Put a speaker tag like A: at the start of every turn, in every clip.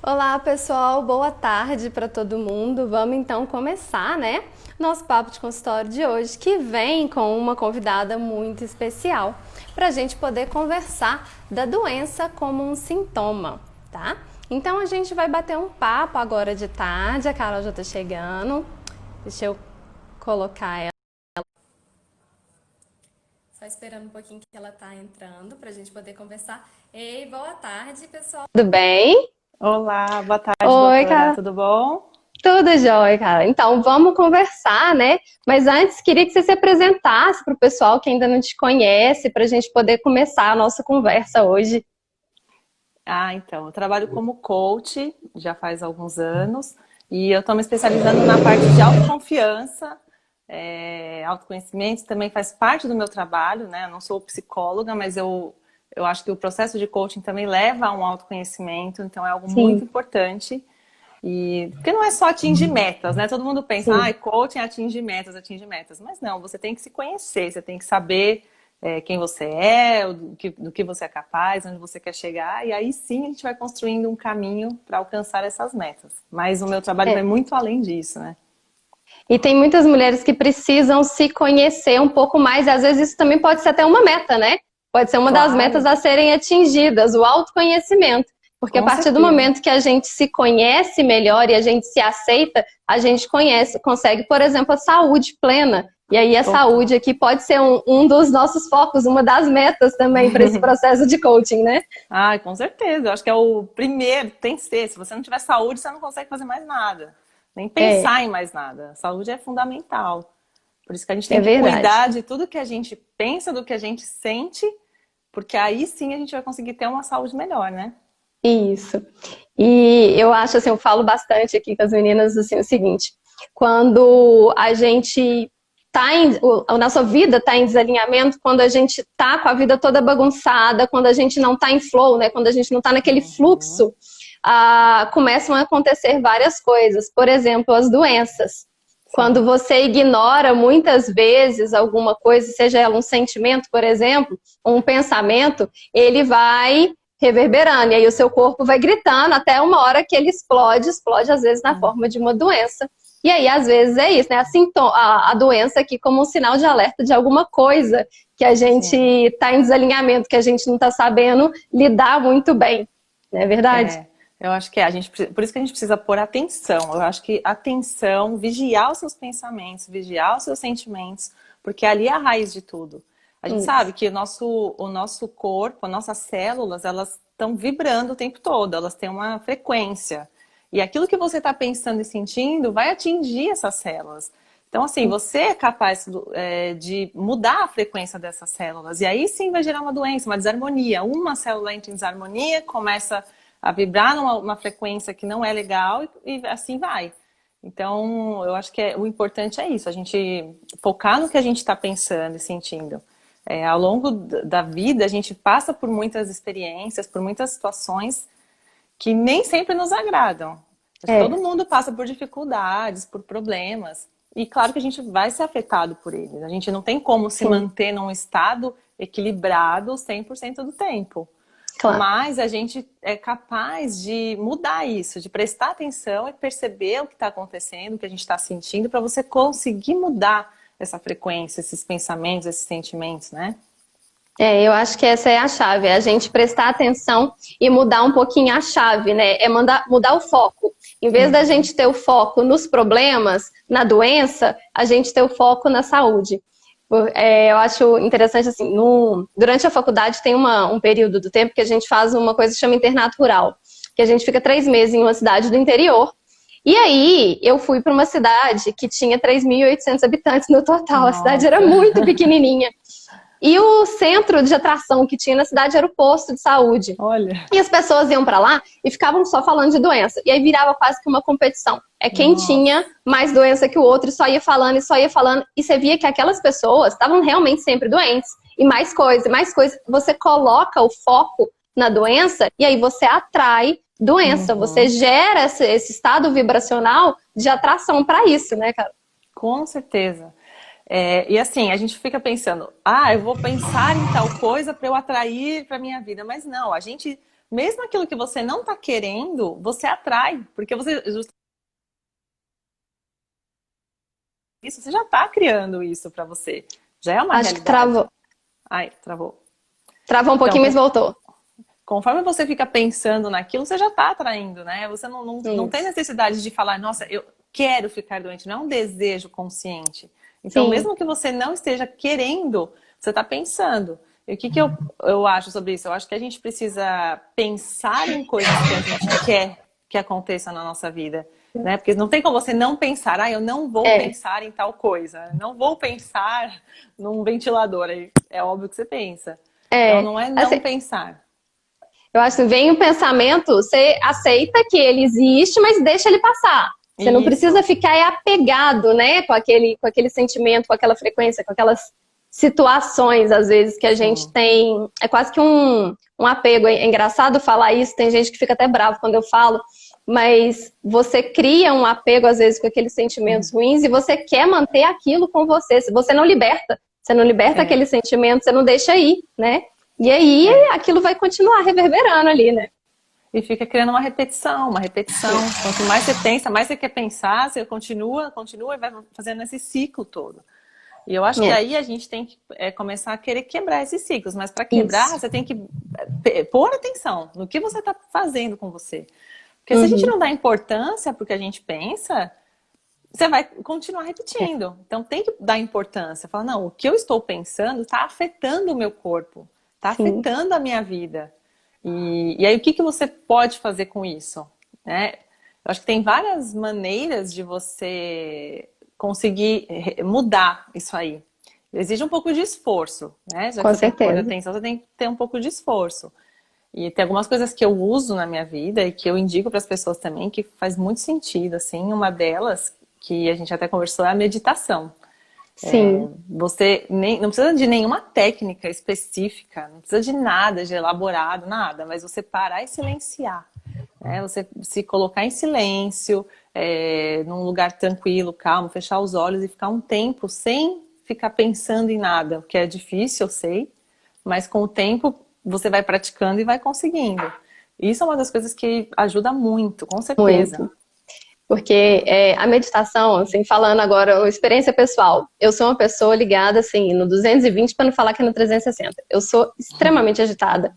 A: Olá, pessoal, boa tarde para todo mundo. Vamos então começar, né? Nosso papo de consultório de hoje, que vem com uma convidada muito especial, para a gente poder conversar da doença como um sintoma, tá? Então a gente vai bater um papo agora de tarde. A Carol já tá chegando. Deixa eu colocar ela. Só esperando um pouquinho que ela tá entrando para a gente poder conversar. Ei, boa tarde, pessoal. Tudo bem?
B: Olá, boa tarde,
A: Oi,
B: doutora.
A: Carol.
B: Tudo bom?
A: Tudo jóia, cara. Então, vamos conversar, né? Mas antes, queria que você se apresentasse para o pessoal que ainda não te conhece, para a gente poder começar a nossa conversa hoje.
B: Eu trabalho como coach já faz alguns anos e eu estou me especializando na parte de autoconfiança, autoconhecimento também faz parte do meu trabalho, né? Eu não sou psicóloga, mas eu acho que o processo de coaching também leva a um autoconhecimento, então é algo muito
A: Sim,
B: importante. E porque não é só atingir metas, né? Todo mundo pensa,
A: sim.
B: coaching é atingir metas. Mas não, você tem que se conhecer, você tem que saber quem você é, do que você é capaz, onde você quer chegar, e aí sim a gente vai construindo um caminho para alcançar essas metas. Mas o meu trabalho vai
A: É.
B: muito além disso, né?
A: E tem muitas mulheres que precisam se conhecer um pouco mais, e às vezes isso também pode ser até uma meta, né? Pode ser uma das metas
B: Claro,
A: a serem atingidas, o autoconhecimento. Porque a
B: com
A: partir do
B: certeza.
A: momento que a gente se conhece melhor e a gente se aceita, a gente consegue, por exemplo, a saúde plena. E aí a
B: Total.
A: saúde aqui pode ser um dos nossos focos, uma das metas também para esse processo de coaching, né?
B: Ai, com certeza. Eu acho que é o primeiro, tem que ser. Se você não tiver saúde, você não consegue fazer mais nada. Nem
A: É,
B: pensar em mais nada. Saúde é fundamental. Por isso que a gente tem
A: é
B: que
A: verdade.
B: cuidar de tudo que a gente pensa, do que a gente sente, porque aí sim a gente vai conseguir ter uma saúde melhor, né?
A: Isso. E eu acho assim, eu falo bastante aqui com as meninas assim, o seguinte: quando a gente a nossa vida está em desalinhamento, quando a gente tá com a vida toda bagunçada, quando a gente não tá em flow, né? Quando a gente não tá naquele
B: Uhum.
A: fluxo, começam a acontecer várias coisas. Por exemplo, as doenças.
B: Sim.
A: Quando você ignora muitas vezes alguma coisa, seja ela um sentimento, por exemplo, ou um pensamento, ele vai reverberando. E aí o seu corpo vai gritando até uma hora que ele explode às vezes na forma de uma doença. E aí, às vezes, é isso, né? A doença aqui como um sinal de alerta de alguma coisa que a gente
B: Sim.
A: está em desalinhamento, que a gente não está sabendo lidar muito bem. Não é verdade?
B: É, eu acho que por isso que a gente precisa pôr atenção. Eu acho que atenção, vigiar os seus pensamentos, vigiar os seus sentimentos, porque ali é a raiz de tudo. A gente sabe
A: Isso.
B: que o nosso corpo, as nossas células, elas estão vibrando o tempo todo, elas têm uma frequência. E aquilo que você está pensando e sentindo vai atingir essas células. Então, assim, você é capaz de mudar a frequência dessas células. E aí sim vai gerar uma doença, uma desarmonia. Uma célula entra em desarmonia, começa a vibrar numa frequência que não é legal e assim vai. Então, eu acho que o importante é isso, a gente focar no que a gente está pensando e sentindo. Ao longo da vida, a gente passa por muitas experiências, por muitas situações que nem sempre nos agradam. Acho que todo
A: É,
B: mundo passa por dificuldades, por problemas. E claro que a gente vai ser afetado por eles. A gente não tem como se
A: sim,
B: manter num estado equilibrado 100% do tempo.
A: claro.
B: Mas a gente é capaz de mudar isso, de prestar atenção e perceber o que está acontecendo, o que a gente está sentindo, para você conseguir mudar essa frequência, esses pensamentos, esses sentimentos, né?
A: Eu acho que essa é a chave, é a gente prestar atenção e mudar um pouquinho a chave, né? É mudar o foco. Em vez da
B: Uhum.
A: gente ter o foco nos problemas, na doença, a gente ter o foco na saúde. Eu acho interessante, assim, durante a faculdade tem um período do tempo que a gente faz uma coisa que chama internato rural, que a gente fica 3 meses em uma cidade do interior. E aí, eu fui para uma cidade que tinha 3.800 habitantes no total, a cidade era
B: Nossa,
A: muito pequenininha. E o centro de atração que tinha na cidade era o posto de saúde.
B: olha,
A: E as pessoas iam para lá e ficavam só falando de doença. E aí virava quase que uma competição. É quem
B: nossa,
A: tinha mais doença que o outro e só ia falando e só ia falando. E você via que aquelas pessoas estavam realmente sempre doentes. E mais coisa, mais coisa. Você coloca o foco na doença e aí você atrai doença. Você
B: uhum.
A: gera esse estado vibracional de atração para isso, né, cara?
B: Com certeza. E assim, a gente fica pensando, eu vou pensar em tal coisa para eu atrair para minha vida, mas não, a gente mesmo aquilo que você não está querendo, você atrai, porque você já está criando isso para você, já é uma
A: Acho que
B: realidade. Ai, travou.
A: travou um
B: Então,
A: pouquinho, mas voltou.
B: conforme você fica pensando naquilo, você já está atraindo, né? Você não tem
A: Isso.
B: necessidade de falar, nossa, eu quero ficar doente, não é um desejo consciente. Então,
A: Sim,
B: mesmo que você não esteja querendo, você está pensando. E o que, que eu acho sobre isso? Eu acho que a gente precisa pensar em coisas que a gente quer que aconteça na nossa vida, né? Porque não tem como você não pensar, eu não vou
A: é,
B: pensar em tal coisa, não vou pensar num ventilador. Aí é óbvio que você pensa. Então,
A: é.
B: não é não
A: Assim,
B: pensar.
A: eu acho que vem o pensamento, você aceita que ele existe, mas deixa ele passar. Você não precisa
B: Isso.
A: ficar apegado, né, com aquele sentimento, com aquela frequência, com aquelas situações, às vezes, que a gente
B: Sim.
A: tem. É quase que um apego. É engraçado falar isso, tem gente que fica até bravo quando eu falo, mas você cria um apego, às vezes, com aqueles sentimentos ruins e você quer manter aquilo com você. Se você não liberta
B: É,
A: aquele sentimento, você não deixa ir, né? E aí
B: é.
A: aquilo vai continuar reverberando ali, né?
B: E fica criando uma repetição, uma repetição. Quanto mais você pensa, mais você quer pensar, você continua e vai fazendo esse ciclo todo. E eu acho que
A: É,
B: aí a gente tem que começar a querer quebrar esses ciclos. Mas para quebrar,
A: isso.
B: você tem que pôr atenção no que você está fazendo com você. Porque se a gente
A: Uhum.
B: não dá importância para o que a gente pensa, você vai continuar
A: É,
B: repetindo. Então tem que dar importância. Falar, não, o que eu estou pensando está afetando o meu corpo, está
A: sim,
B: afetando a minha vida. E aí o que, que você pode fazer com isso? Né? Eu acho que tem várias maneiras de você conseguir mudar isso aí. Exige um pouco de esforço, né? Já que
A: com
B: você tem que pôr
A: certeza.
B: atenção, você tem que ter um pouco de esforço. E tem algumas coisas que eu uso na minha vida e que eu indico para as pessoas também que faz muito sentido, assim. Uma delas, que a gente até conversou, é a meditação.
A: Sim,
B: Você não precisa de nenhuma técnica específica, não precisa de nada de elaborado, nada, mas você parar e silenciar, né? Você se colocar em silêncio, num lugar tranquilo, calmo, fechar os olhos e ficar um tempo sem ficar pensando em nada, o que é difícil, eu sei, mas com o tempo você vai praticando e vai conseguindo. Isso é uma das coisas que ajuda muito, com certeza.
A: muito. Porque a meditação, assim, falando agora, uma experiência pessoal, eu sou uma pessoa ligada, assim, no 220, para não falar que é no 360. Eu sou extremamente agitada.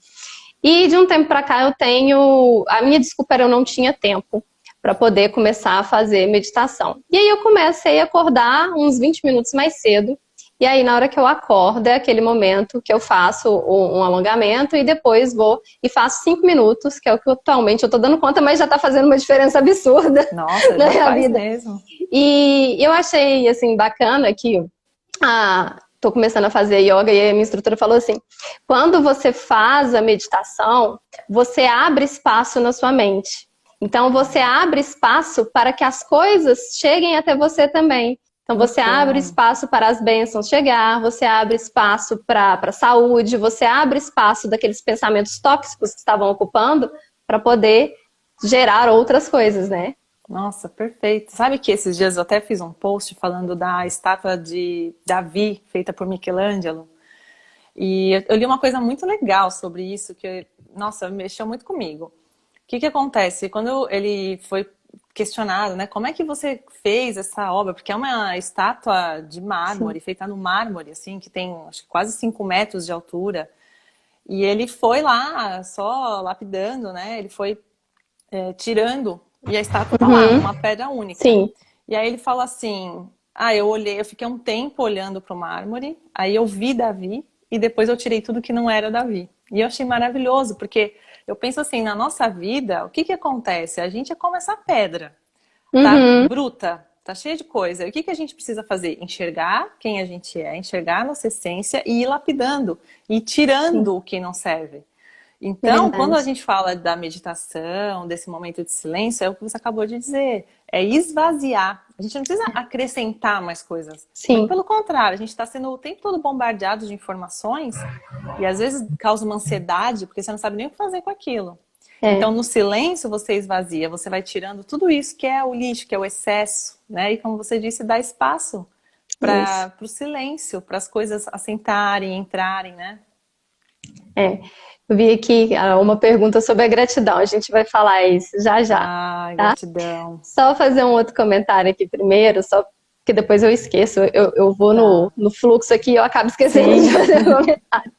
A: E de um tempo para cá eu tenho. A minha desculpa era eu não tinha tempo para poder começar a fazer meditação. E aí eu comecei a acordar uns 20 minutos mais cedo. E aí, na hora que eu acordo, é aquele momento que eu faço um alongamento e depois vou e faço 5 minutos, que é o que atualmente eu estou dando conta, mas já está fazendo uma diferença absurda
B: Nossa,
A: na
B: já
A: minha
B: faz
A: vida.
B: mesmo.
A: E eu achei, assim, bacana que tô começando a fazer yoga e a minha instrutora falou assim: quando você faz a meditação, você abre espaço na sua mente. Então você abre espaço para que as coisas cheguem até você também. Então você
B: Muito
A: abre
B: bom.
A: espaço para as bênçãos chegar, você abre espaço para a saúde, você abre espaço daqueles pensamentos tóxicos que estavam ocupando para poder gerar outras coisas, né?
B: Nossa, perfeito. Sabe que esses dias eu até fiz um post falando da estátua de Davi, feita por Michelangelo. E eu li uma coisa muito legal sobre isso, que, nossa, mexeu muito comigo. O que que acontece? Quando ele foi questionado, né, como é que você fez essa obra? Porque é uma estátua de
A: Sim.
B: mármore, feita no mármore, assim, que tem acho que quase 5 metros de altura. E ele foi lá só lapidando, né? Ele foi tirando, e a estátua tá lá,
A: Uhum.
B: uma pedra única.
A: Sim.
B: E aí ele fala assim: eu olhei, eu fiquei um tempo olhando para o mármore, aí eu vi Davi, e depois eu tirei tudo que não era Davi. E eu achei maravilhoso, porque eu penso assim, na nossa vida, o que que acontece? A gente é como essa pedra, tá
A: Uhum.
B: bruta, tá cheia de coisa. E o que que a gente precisa fazer? Enxergar quem a gente é, enxergar a nossa essência e ir lapidando, e
A: Sim.
B: tirando o que não serve.
A: É
B: Então, quando a
A: verdade.
B: gente fala da meditação, desse momento de silêncio, é o que você acabou de dizer, é esvaziar. A gente não precisa acrescentar mais coisas. Muito
A: Sim,
B: pelo contrário, a gente está sendo o tempo todo bombardeado de informações e às vezes causa uma ansiedade porque você não sabe nem o que fazer com aquilo. Então,
A: é
B: no silêncio, você esvazia, você vai tirando tudo isso que é o lixo, que é o excesso, né? E como você disse, dá espaço
A: isso.
B: para o silêncio, para as coisas assentarem, entrarem, né?
A: É. Eu vi aqui uma pergunta sobre a gratidão. A gente vai falar isso já já,
B: Ah,
A: tá?
B: gratidão.
A: Só fazer um outro comentário aqui primeiro, só porque depois eu esqueço. Eu vou
B: Tá.
A: no fluxo aqui e eu acabo esquecendo de
B: Sim.
A: fazer o comentário.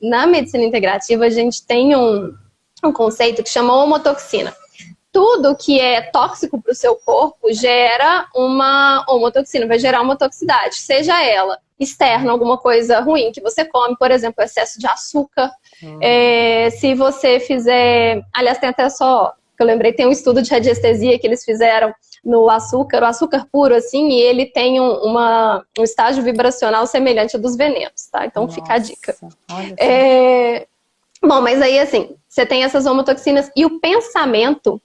A: Na medicina integrativa, a gente tem um conceito que chama homotoxina. Tudo que é tóxico para o seu corpo gera uma homotoxina, vai gerar uma toxicidade, seja ela externa, alguma coisa ruim que você come, por exemplo, excesso de açúcar. Se você fizer. Aliás, tem até só. Que eu lembrei, tem um estudo de radiestesia que eles fizeram no açúcar, o açúcar puro, assim, e ele tem um estágio vibracional semelhante ao dos venenos, tá? Então fica a dica.
B: Nossa, olha só.
A: Bom, mas aí, assim, você tem essas homotoxinas e o pensamento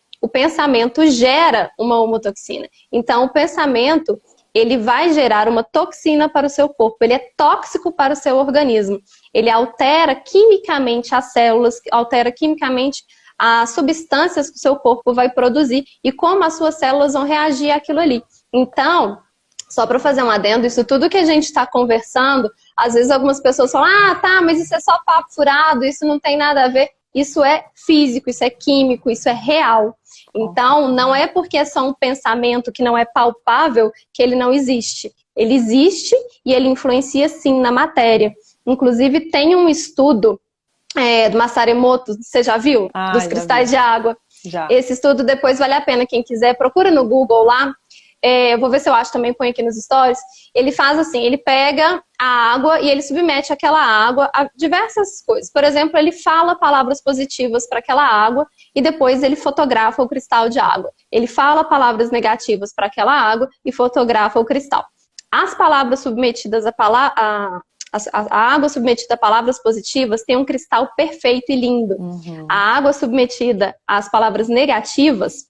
A: gera uma homotoxina. Então, o pensamento, ele vai gerar uma toxina para o seu corpo, ele é tóxico para o seu organismo. Ele altera quimicamente as células, altera quimicamente as substâncias que o seu corpo vai produzir e como as suas células vão reagir àquilo ali. Então, só para fazer um adendo, isso tudo que a gente está conversando, às vezes algumas pessoas falam, ah, tá, mas isso é só papo furado, isso não tem nada a ver. Isso é físico, isso é químico, isso é real. Então, não é porque é só um pensamento que não é palpável que ele não existe. Ele existe e ele influencia sim na matéria. Inclusive, tem um estudo do Masaru Emoto, você já viu? Dos cristais de água.
B: Já.
A: Esse estudo depois vale a pena, quem quiser, procura no Google lá. Eu vou ver se eu acho também, põe aqui nos stories. Ele faz assim, ele pega a água e ele submete aquela água a diversas coisas. Por exemplo, ele fala palavras positivas para aquela água e depois ele fotografa o cristal de água. Ele fala palavras negativas para aquela água e fotografa o cristal. As palavras submetidas a água submetida a palavras positivas tem um cristal perfeito e lindo. A água submetida às palavras negativas,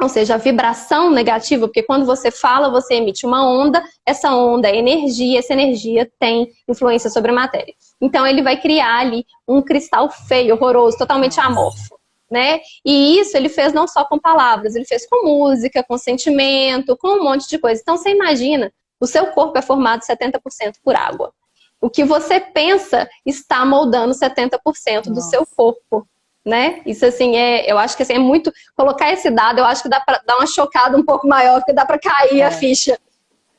A: ou seja, a vibração negativa, porque quando você fala, você emite uma onda, essa onda é energia, essa energia tem influência sobre a matéria. Então ele vai criar ali um cristal feio, horroroso, totalmente amorfo, né? E isso ele fez não só com palavras, ele fez com música, com sentimento, com um monte de coisa. Então você imagina, o seu corpo é formado 70% por água. O que você pensa está moldando 70% do seu corpo. Né? Isso assim eu acho que assim, é muito colocar esse dado, eu acho que dá para dar uma chocada um pouco maior, porque dá para cair a ficha.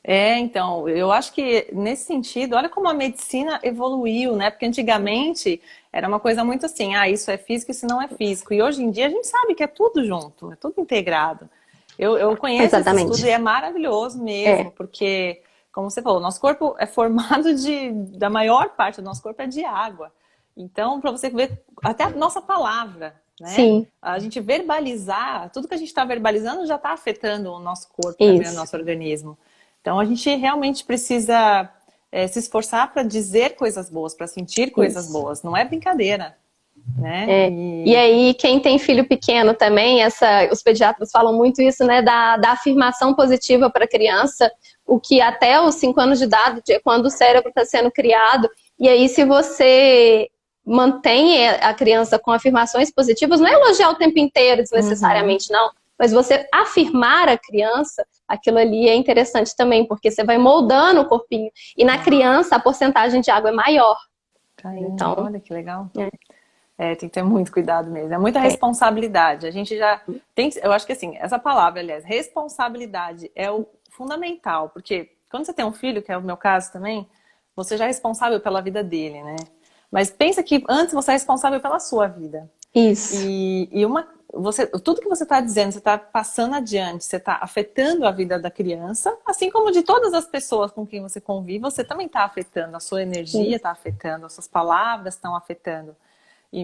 B: Então, eu acho que nesse sentido, olha como a medicina evoluiu, né? Porque antigamente era uma coisa muito assim, isso é físico, isso não é físico. E hoje em dia a gente sabe que é tudo junto, é tudo integrado. Eu conheço esse estudo e é maravilhoso mesmo, porque, como você falou, nosso corpo é formado da maior parte do nosso corpo é de água. Então, para você ver, até a nossa palavra, né?
A: Sim.
B: A gente verbalizar, tudo que a gente está verbalizando já está afetando o nosso corpo, também, o nosso organismo. Então, a gente realmente precisa se esforçar para dizer coisas boas, para sentir coisas boas. Não é brincadeira, né?
A: E aí, quem tem filho pequeno também, os pediatras falam muito isso, né? Da afirmação positiva para a criança, o que até os 5 anos de idade, é quando o cérebro está sendo criado. E aí, se você mantém a criança com afirmações positivas, não é elogiar o tempo inteiro desnecessariamente, não. Mas você afirmar a criança, aquilo ali é interessante também, porque você vai moldando o corpinho. E na criança, a porcentagem de água é maior.
B: Caramba, então, olha que legal. Tem que ter muito cuidado mesmo. É muita responsabilidade. A gente já tem... Eu acho que assim, essa palavra, aliás, responsabilidade é o fundamental. Porque quando você tem um filho, que é o meu caso também, você já é responsável pela vida dele, né? Mas pensa que antes você é responsável pela sua vida.
A: Isso.
B: Tudo que você está dizendo, você está passando adiante, você está afetando a vida da criança, assim como de todas as pessoas com quem você convive, você também está afetando, a sua energia está afetando, as suas palavras estão afetando.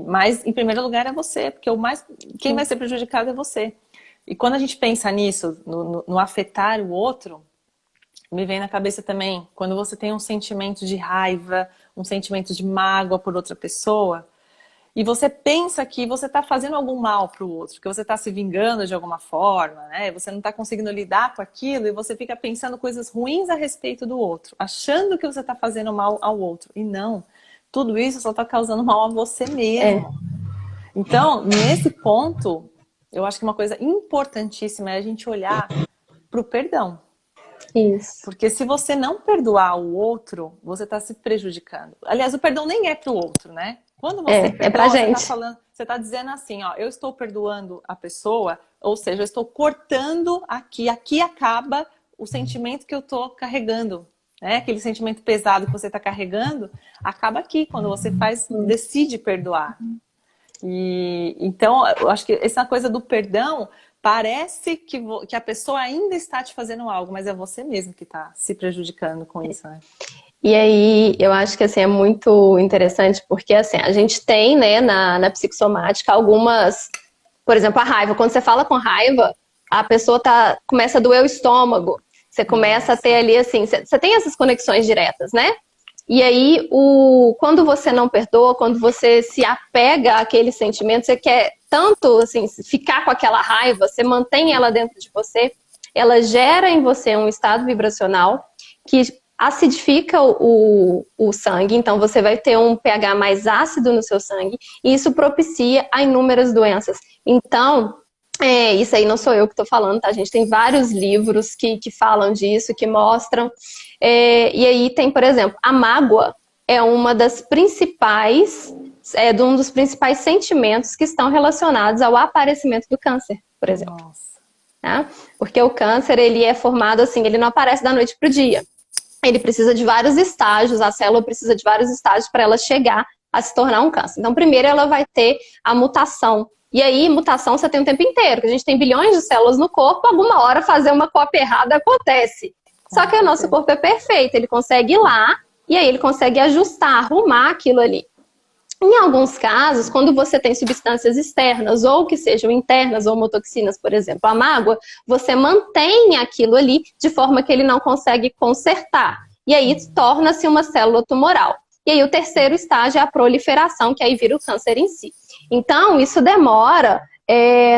B: Mas, em primeiro lugar, é você, porque quem vai ser prejudicado é você. E quando a gente pensa nisso, no afetar o outro, me vem na cabeça também, quando você tem um sentimento de raiva, um sentimento de mágoa por outra pessoa, e você pensa que você está fazendo algum mal para o outro, que você está se vingando de alguma forma, né? Você não está conseguindo lidar com aquilo, e você fica pensando coisas ruins a respeito do outro, achando que você está fazendo mal ao outro. E não, tudo isso só está causando mal a você mesmo. Então, nesse ponto, eu acho que uma coisa importantíssima é a gente olhar para o perdão.
A: Isso.
B: Porque se você não perdoar o outro, você está se prejudicando. Aliás, o perdão nem é para o outro, né? Quando você
A: É pra
B: perdoa, você está
A: gente.
B: falando, você está dizendo assim, ó, eu estou perdoando a pessoa, ou seja, eu estou cortando aqui acaba o sentimento que eu estou carregando, né? Aquele sentimento pesado que você está carregando, acaba aqui, quando você decide perdoar. E então, eu acho que essa coisa do perdão parece que a pessoa ainda está te fazendo algo, mas é você mesmo que está se prejudicando com isso, né?
A: E aí, eu acho que assim, é muito interessante, porque assim, a gente tem, né, na psicossomática algumas, por exemplo, a raiva. Quando você fala com raiva, a pessoa começa a doer o estômago. Você começa a ter ali, assim, você tem essas conexões diretas, né? E aí, quando você não perdoa, quando você se apega àquele sentimento, você quer tanto, assim, ficar com aquela raiva, você mantém ela dentro de você, ela gera em você um estado vibracional que acidifica o sangue, então você vai ter um pH mais ácido no seu sangue, e isso propicia a inúmeras doenças. Então, isso aí não sou eu que estou falando, tá? A gente tem vários livros que falam disso, que mostram. E aí tem, por exemplo, a mágoa é uma das principais, um dos principais sentimentos que estão relacionados ao aparecimento do câncer, por exemplo.
B: Nossa.
A: Tá? Porque o câncer, ele é formado assim, ele não aparece da noite para o dia. Ele precisa de vários estágios, a célula precisa de vários estágios para ela chegar a se tornar um câncer. Então, primeiro ela vai ter a mutação. E aí, mutação você tem o tempo inteiro, porque a gente tem bilhões de células no corpo, alguma hora fazer uma cópia errada acontece. Só que o nosso corpo é perfeito, ele consegue ir lá, e aí ele consegue ajustar, arrumar aquilo ali. Em alguns casos, quando você tem substâncias externas, ou que sejam internas, ou homotoxinas, por exemplo, a mágoa, você mantém aquilo ali de forma que ele não consegue consertar. E aí torna-se uma célula tumoral. E aí o terceiro estágio é a proliferação, que aí vira o câncer em si. Então, isso demora,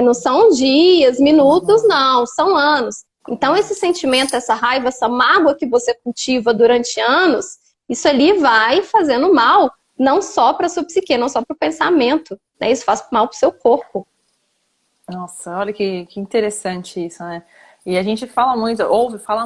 A: não são dias, minutos, não, são anos. Então, esse sentimento, essa raiva, essa mágoa que você cultiva durante anos, isso ali vai fazendo mal, não só para a sua psique, não só para o pensamento, né? Isso faz mal para o seu corpo.
B: Nossa, olha que interessante isso, né? E a gente fala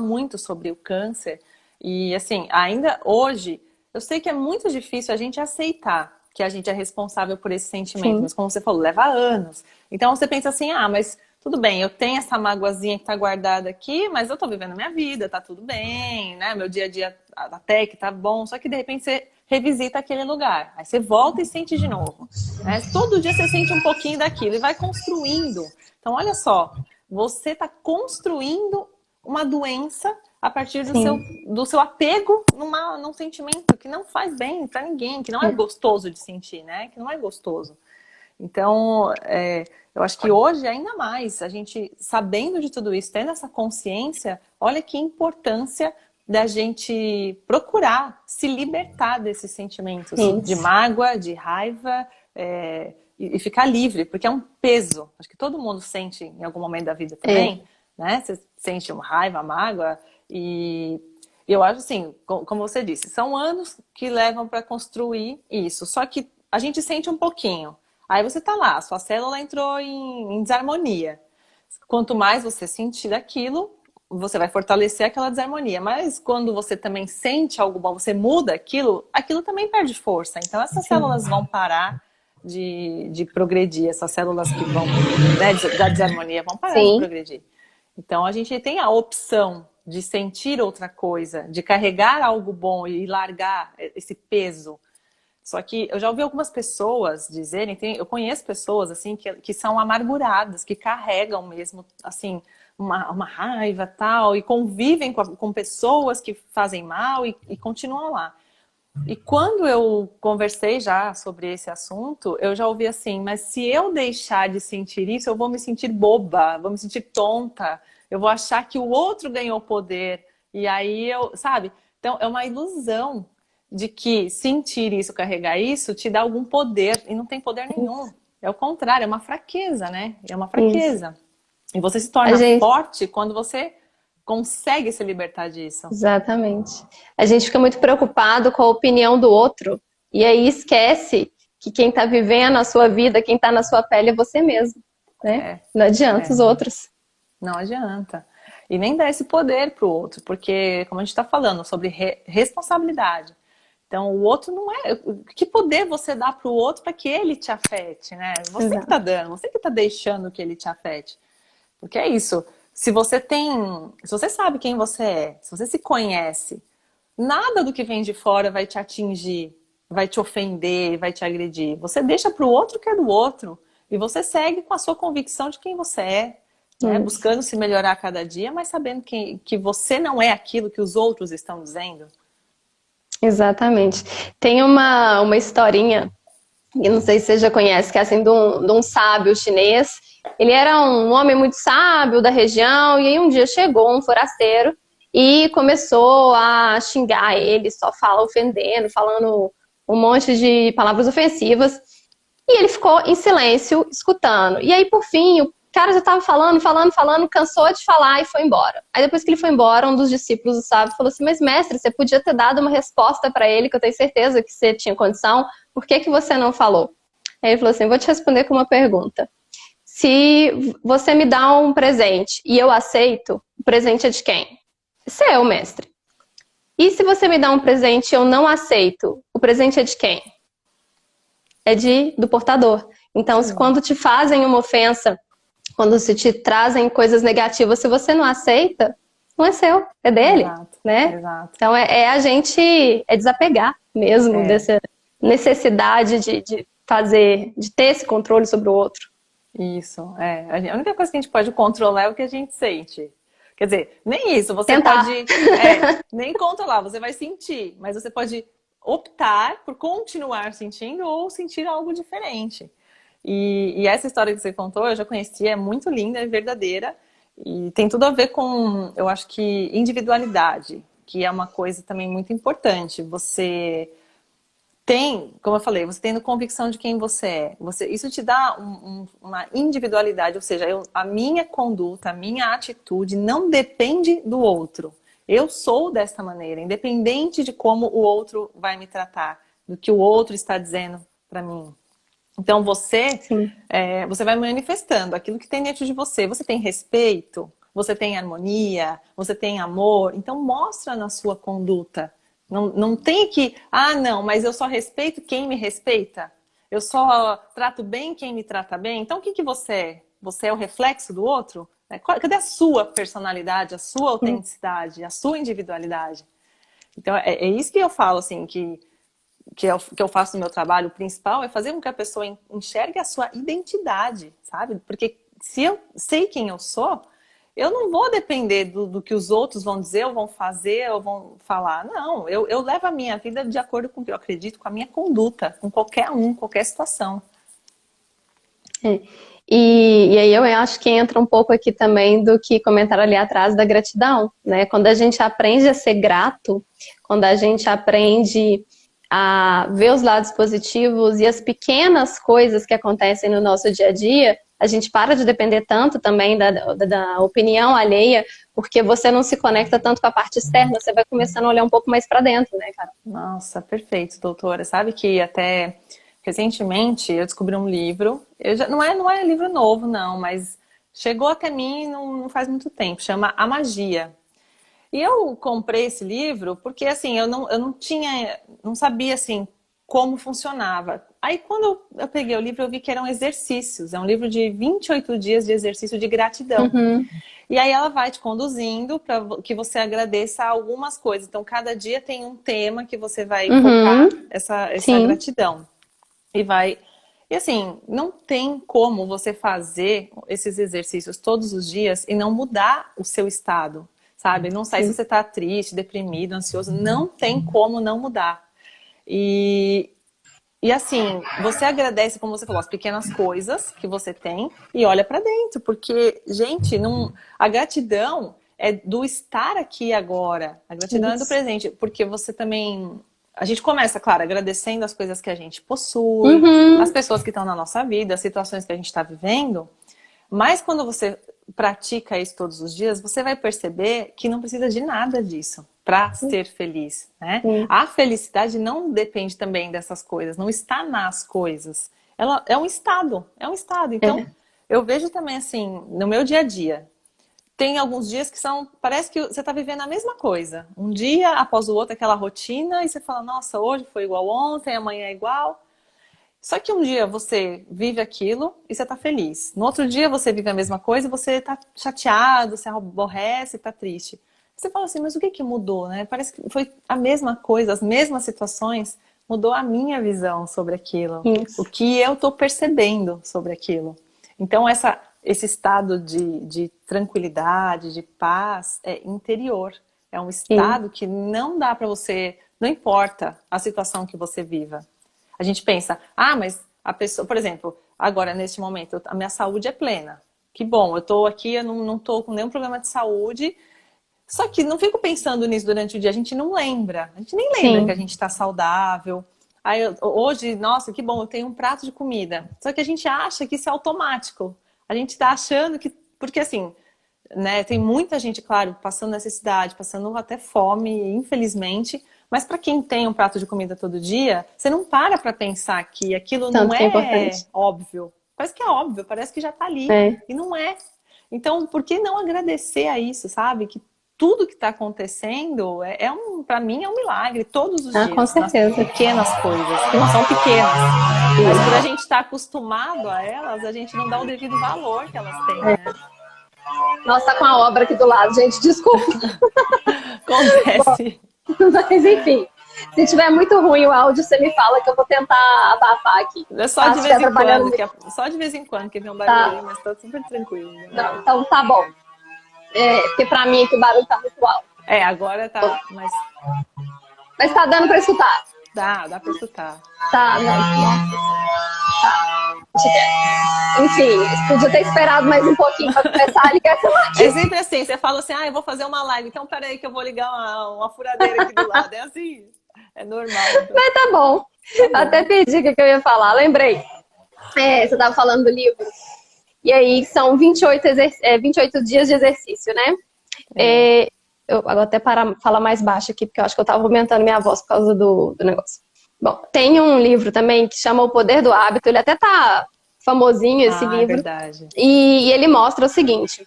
B: muito sobre o câncer, e assim, ainda hoje, eu sei que é muito difícil a gente aceitar que a gente é responsável por esse sentimento,
A: Sim.
B: mas como você falou, leva anos. Então você pensa assim, mas tudo bem, eu tenho essa magoazinha que tá guardada aqui, mas eu tô vivendo minha vida, tá tudo bem, né? Meu dia a dia até que tá bom, só que de repente você revisita aquele lugar. Aí você volta e sente de novo, né? Todo dia você sente um pouquinho daquilo e vai construindo. Então, olha só, você tá construindo uma doença a partir do seu apego num sentimento que não faz bem pra ninguém, que não é gostoso de sentir, né? Que não é gostoso. Então, eu acho que hoje, ainda mais, a gente sabendo de tudo isso, tendo essa consciência, olha que importância da gente procurar se libertar desses sentimentos de mágoa, de raiva, e ficar livre, porque é um peso. Acho que todo mundo sente em algum momento da vida também, né? Você sente uma raiva, mágoa, e eu acho assim, como você disse, são anos que levam para construir isso, só que a gente sente um pouquinho. Aí você tá lá, sua célula entrou em desarmonia. Quanto mais você sentir aquilo, você vai fortalecer aquela desarmonia. Mas quando você também sente algo bom, você muda aquilo também perde força. Então essas células vão parar de progredir. Essas células que vão, né, da desarmonia vão parar de progredir. Então a gente tem a opção de sentir outra coisa, de carregar algo bom e largar esse peso. Só que eu já ouvi algumas pessoas dizerem, eu conheço pessoas assim que são amarguradas, que carregam mesmo assim uma raiva tal, e convivem com pessoas que fazem mal e continuam lá. E quando eu conversei já sobre esse assunto, eu já ouvi assim, mas se eu deixar de sentir isso, eu vou me sentir boba, vou me sentir tonta, eu vou achar que o outro ganhou poder, e aí sabe? Então é uma ilusão de que sentir isso, carregar isso, te dá algum poder, e não tem poder nenhum. É o contrário, é uma fraqueza, né? É uma fraqueza. E você se torna forte quando você consegue se libertar disso.
A: Exatamente. A gente fica muito preocupado com a opinião do outro, e aí esquece que quem está vivendo a sua vida, quem está na sua pele é você mesmo, né? Não adianta os outros.
B: Não adianta. E nem dar esse poder para o outro, porque, como a gente está falando, sobre responsabilidade. Então, o outro não é... Que poder você dá para o outro para que ele te afete, né? Você que está
A: Exato.
B: dando, você que está deixando que ele te afete. Porque é isso. Se você tem... Se você sabe quem você é, se você se conhece, nada do que vem de fora vai te atingir, vai te ofender, vai te agredir. Você deixa para o outro que é do outro. E você segue com a sua convicção de quem você é, né?
A: Isso.
B: Buscando se melhorar a cada dia, mas sabendo que você não é aquilo que os outros estão dizendo.
A: Exatamente. Tem uma historinha, e não sei se você já conhece, que é assim, de um sábio chinês. Ele era um homem muito sábio da região, e aí um dia chegou um forasteiro e começou a xingar ele, só fala ofendendo, falando um monte de palavras ofensivas. E ele ficou em silêncio, escutando. E aí, por fim, o cara já estava falando, falando, falando, cansou de falar e foi embora. Aí, depois que ele foi embora, um dos discípulos do sábio falou assim: mas, mestre, você podia ter dado uma resposta para ele, que eu tenho certeza que você tinha condição, por que que você não falou? Aí ele falou assim: vou te responder com uma pergunta. Se você me dá um presente e eu aceito, o presente é de quem? Seu, mestre. E se você me dá um presente e eu não aceito, o presente é de quem? É do portador. Então,
B: Sim.
A: quando te fazem uma ofensa, quando se te trazem coisas negativas, se você não aceita, não é seu, é dele,
B: Exato,
A: né?
B: exato.
A: Então, a gente desapegar mesmo
B: É,
A: dessa necessidade de fazer, de ter esse controle sobre o outro.
B: isso. É. A única coisa que a gente pode controlar é o que a gente sente. Quer dizer, nem isso, você
A: Tentar.
B: pode nem controlar, você vai sentir, mas você pode optar por continuar sentindo ou sentir algo diferente. E essa história que você contou, eu já conhecia, é muito linda, é verdadeira, e tem tudo a ver com, eu acho que, individualidade, que é uma coisa também muito importante. Você tem, como eu falei, você tendo convicção de quem você é. Isso te dá uma individualidade, ou seja, a minha conduta, a minha atitude não depende do outro. Eu sou desta maneira, independente de como o outro vai me tratar, do que o outro está dizendo para mim. Então
A: Sim.
B: você vai manifestando aquilo que tem dentro de você. Você tem respeito, você tem harmonia, você tem amor. Então mostra na sua conduta. Não tem que, não, mas eu só respeito quem me respeita. Eu só trato bem quem me trata bem. Então o que você é? Você é o reflexo do outro? Cadê a sua personalidade, a sua autenticidade, a sua individualidade? Então é isso que eu falo, assim, que eu faço no meu trabalho, o principal é fazer com que a pessoa enxergue a sua identidade, sabe? Porque se eu sei quem eu sou, eu não vou depender do que os outros vão dizer, ou vão fazer, ou vão falar. Não, eu levo a minha vida de acordo com o que eu acredito, com a minha conduta, com qualquer qualquer situação.
A: É. E aí eu acho que entra um pouco aqui também do que comentaram ali atrás da gratidão, né? Quando a gente aprende a ser grato, quando a gente aprende a ver os lados positivos e as pequenas coisas que acontecem no nosso dia a dia, a gente para de depender tanto também da opinião alheia, porque você não se conecta tanto com a parte externa, você vai começando a olhar um pouco mais para dentro, né, cara?
B: Nossa, perfeito, doutora. Sabe que até recentemente eu descobri um livro, não é livro novo, não, mas chegou até mim não faz muito tempo, chama A Magia. E eu comprei esse livro porque, assim, eu não sabia, assim, como funcionava. Aí, quando eu peguei o livro, eu vi que eram exercícios. É um livro de 28 dias de exercício de gratidão.
A: Uhum.
B: E aí, ela vai te conduzindo para que você agradeça algumas coisas. Então, cada dia tem um tema que você vai focar
A: Uhum.
B: essa
A: Sim.
B: gratidão. E assim, não tem como você fazer esses exercícios todos os dias e não mudar o seu estado, sabe? Não sei se
A: Sim.
B: você tá triste, deprimido, ansioso, não tem como não mudar. E, e assim, você agradece, como você falou, as pequenas coisas que você tem e olha pra dentro, porque, gente, a gratidão é do estar aqui agora. A gratidão é do
A: Isso.
B: presente, porque você também... A gente começa, claro, agradecendo as coisas que a gente possui, as
A: Uhum.
B: pessoas que estão na nossa vida, as situações que a gente está vivendo. Mas quando você pratica isso todos os dias, você vai perceber que não precisa de nada disso para ser feliz, né?
A: Sim.
B: A felicidade não depende também dessas coisas, não está nas coisas. Ela é um estado, é um estado. Então,
A: É.
B: eu vejo também assim, no meu dia a dia, tem alguns dias que parece que você está vivendo a mesma coisa. Um dia após o outro, aquela rotina, e você fala, nossa, hoje foi igual ontem, amanhã é igual. Só que um dia você vive aquilo e você está feliz. No outro dia você vive a mesma coisa e você está chateado, você aborrece, está triste. Você fala assim, mas o que que mudou, né? Parece que foi a mesma coisa, as mesmas situações, mudou a minha visão sobre aquilo.
A: Isso.
B: O que eu estou percebendo sobre aquilo. Então esse estado de tranquilidade, de paz, é interior. É um estado que não dá para você, não importa a situação que você viva. A gente pensa, mas a pessoa, por exemplo, agora neste momento, a minha saúde é plena. Que bom, eu tô aqui, eu não tô com nenhum problema de saúde. Só que não fico pensando nisso durante o dia, a gente não lembra. A gente nem lembra que a gente tá saudável. Aí hoje, nossa, que bom, eu tenho um prato de comida. Só que a gente acha que isso é automático. A gente tá achando que, porque assim, né, tem muita gente, claro, passando necessidade, passando até fome, infelizmente. Mas para quem tem um prato de comida todo dia, você não para pensar que aquilo
A: Tanto
B: não
A: que
B: é óbvio. Parece que é óbvio, parece que já tá ali. E não é. Então, por que não agradecer a isso, sabe? Que tudo que está acontecendo para mim é um milagre, todos os dias.
A: Com certeza.
B: Nas pequenas coisas, que não são pequenas. Mas por a gente estar acostumado a elas, a gente não dá o devido valor que elas têm, né?
A: Nossa, tá com a obra aqui do lado, gente, desculpa.
B: Acontece.
A: Mas enfim, se tiver muito ruim o áudio, você me fala que eu vou tentar abafar aqui.
B: É só de vez em quando, só de vez em quando que vem um barulho, mas tá super tranquilo. Né?
A: Não, então tá bom. Porque pra mim aqui o barulho tá muito alto.
B: Agora tá,
A: Mas tá dando pra escutar?
B: Dá pra escutar.
A: Tá, não. Tá. Enfim, podia ter esperado mais um pouquinho pra começar a ligar essa máquina.
B: É sempre assim, você fala assim, eu vou fazer uma live, então peraí que eu vou ligar uma furadeira aqui do lado. É assim, é normal. Então.
A: Mas tá bom. Até perdi o que eu ia falar, lembrei. Você tava falando do livro. E aí são 28 dias de exercício, né? Eu vou até falar mais baixo aqui, porque eu acho que eu tava aumentando minha voz por causa do negócio. Bom, tem um livro também que chama O Poder do Hábito, ele até tá famosinho esse livro.
B: Verdade.
A: E ele mostra o seguinte,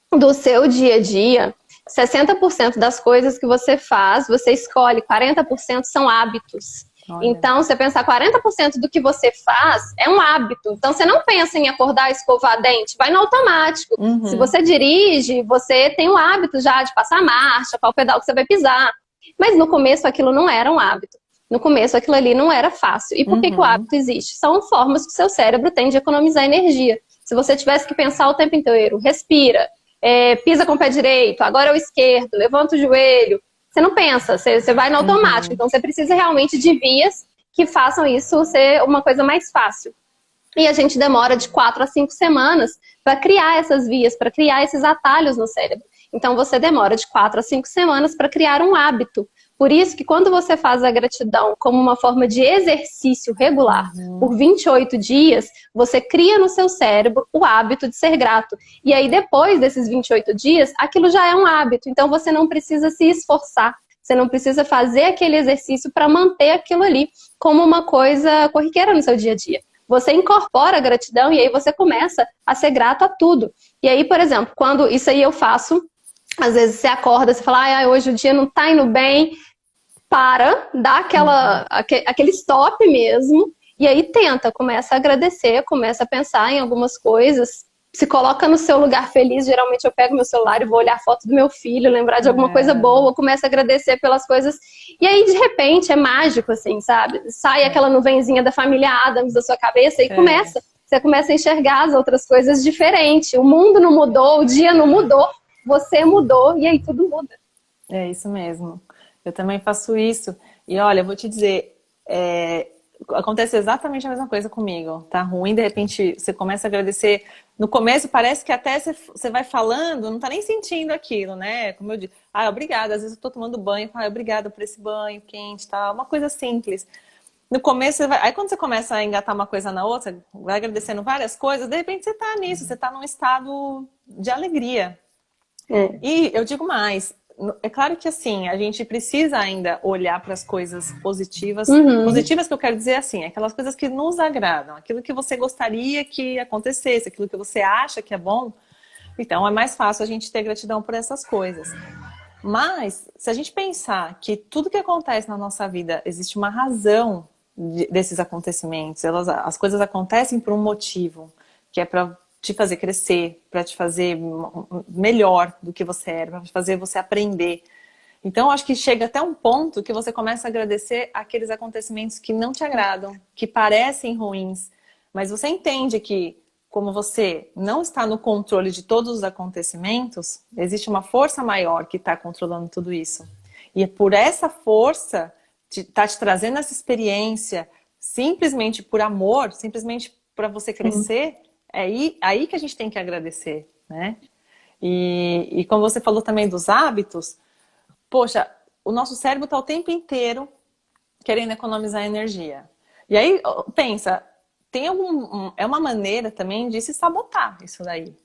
A: do seu dia a dia, 60% das coisas que você faz, você escolhe, 40% são hábitos. Olha. Então, você pensar 40% do que você faz é um hábito. Então, você não pensa em acordar e escovar dente, vai no automático. Uhum. Se você dirige, você tem o hábito já de passar a marcha, qual pedal que você vai pisar. Mas no começo aquilo não era um hábito. No começo aquilo ali não era fácil. E por que o hábito existe? São formas que o seu cérebro tem de economizar energia. Se você tivesse que pensar o tempo inteiro, respira, pisa com o pé direito, agora é o esquerdo, levanta o joelho. Você não pensa, você vai no automático. Então, você precisa realmente de vias que façam isso ser uma coisa mais fácil. E a gente demora de 4 a 5 semanas para criar essas vias, para criar esses atalhos no cérebro. Então, você demora de 4 a 5 semanas para criar um hábito. Por isso que quando você faz a gratidão como uma forma de exercício regular por 28 dias, você cria no seu cérebro o hábito de ser grato. E aí depois desses 28 dias, aquilo já é um hábito. Então você não precisa se esforçar. Você não precisa fazer aquele exercício para manter aquilo ali como uma coisa corriqueira no seu dia a dia. Você incorpora a gratidão e aí você começa a ser grato a tudo. E aí, por exemplo, quando isso aí eu faço, às vezes você acorda, você fala, hoje o dia não tá indo bem, dá aquele stop mesmo, e aí começa a agradecer, começa a pensar em algumas coisas, se coloca no seu lugar feliz. Geralmente eu pego meu celular e vou olhar foto do meu filho, lembrar de alguma coisa boa, começo a agradecer pelas coisas, e aí de repente é mágico, assim, sabe? Sai aquela nuvenzinha da família Addams da sua cabeça e você começa a enxergar as outras coisas diferente. O mundo não mudou, o dia não mudou, você mudou e aí tudo muda.
B: É isso mesmo. Eu também faço isso. E olha, eu vou te dizer, acontece exatamente a mesma coisa comigo. Tá ruim, de repente você começa a agradecer. No começo parece que até você vai falando, não tá nem sentindo aquilo, né? Como eu digo, obrigada. Às vezes eu tô tomando banho, obrigada por esse banho quente, tá? Uma coisa simples. No começo, aí quando você começa a engatar uma coisa na outra, vai agradecendo várias coisas, de repente você tá nisso, você tá num estado de alegria. E eu digo mais, é claro que assim, a gente precisa ainda olhar para as coisas positivas. Positivas que eu quero dizer assim, aquelas coisas que nos agradam, aquilo que você gostaria que acontecesse, aquilo que você acha que é bom. Então é mais fácil a gente ter gratidão por essas coisas. Mas, se a gente pensar que tudo que acontece na nossa vida, existe uma razão desses acontecimentos, as coisas acontecem por um motivo, que é para te fazer crescer, para te fazer melhor do que você era, para fazer você aprender. Então, acho que chega até um ponto que você começa a agradecer aqueles acontecimentos que não te agradam, que parecem ruins, mas você entende que, como você não está no controle de todos os acontecimentos, existe uma força maior que está controlando tudo isso. E é por essa força está te trazendo essa experiência, simplesmente por amor, simplesmente para você crescer, é aí que a gente tem que agradecer, né? E como você falou também dos hábitos, poxa, o nosso cérebro está o tempo inteiro querendo economizar energia. E aí, pensa, é uma maneira também de se sabotar isso daí.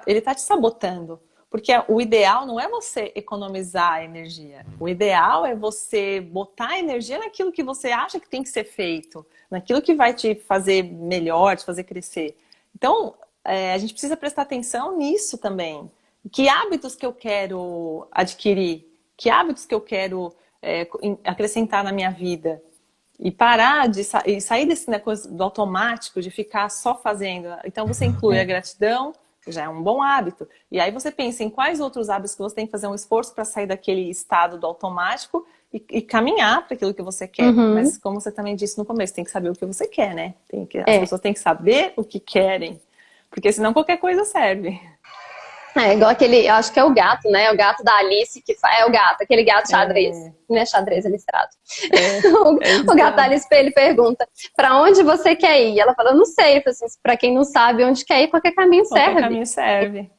B: Ele está te sabotando. Porque o ideal não é você economizar energia. O ideal é você botar energia naquilo que você acha que tem que ser feito. Naquilo que vai te fazer melhor, te fazer crescer. Então, a gente precisa prestar atenção nisso também. Que hábitos que eu quero adquirir? Que hábitos que eu quero acrescentar na minha vida? E parar de sair desse negócio do automático, de ficar só fazendo. Então, você inclui a gratidão, que já é um bom hábito. E aí você pensa em quais outros hábitos que você tem que fazer um esforço para sair daquele estado do automático e caminhar para aquilo que você quer. Mas como você também disse no começo, tem que saber o que você quer, né? As pessoas têm que saber o que querem. Porque senão qualquer coisa serve.
A: Igual aquele, eu acho que é o gato, né? O gato da Alice, é o gato, aquele gato xadrez. Não é xadrez, é listrado. O gato da Alice, ele pergunta, pra onde você quer ir? Ela fala, não sei. Eu falo assim, pra quem não sabe onde quer ir, qualquer caminho serve.
B: Qualquer caminho serve.